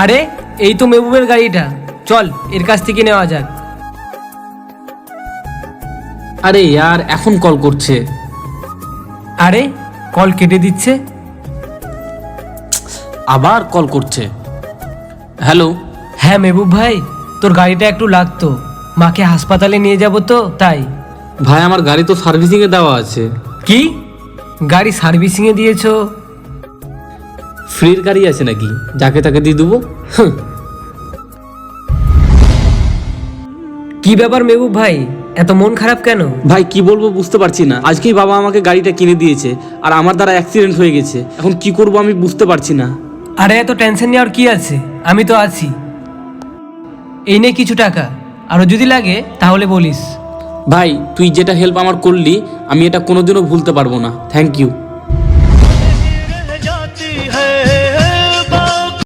আরে এই তো মেহবুবের গাড়িটা, চল এর কাছ থেকে নেওয়া যাক। আরে ইয়ার এখন কল করছে। আরে কল কেটে দিচ্ছে। আবার কল করছে। হ্যালো। হ্যাঁ মেহবুব ভাই, তোর গাড়িটা একটু লাগতো, মাকে হাসপাতালে নিয়ে যাব তো তাই। ভাই আমার গাড়ি তো সার্ভিসিংয়ে দেওয়া আছে। কি গাড়ি সার্ভিসিংয়ে দিয়েছো? ফ্রির গাড়ি আছে নাকি যাকে তাকে দিয়ে দেবো? কি ব্যাপার মেহবুব ভাই, এত মন খারাপ কেন? ভাই কি বলবো বুঝতে পারছি না। আজকেই বাবা আমাকে গাড়িটা কিনে দিয়েছে আর আমার দ্বারা অ্যাক্সিডেন্ট হয়ে গেছে। এখন কি করব আমি বুঝতে পারছি না। আরে এত টেনশন নেওয়ার কি আছে, আমি তো আছি। এই নে কিছু টাকা, আরও যদি লাগে তাহলে বলিস। ভাই তুই যেটা হেল্প আমার করলি আমি এটা কোনোদিনও ভুলতে পারবো না। Thank you.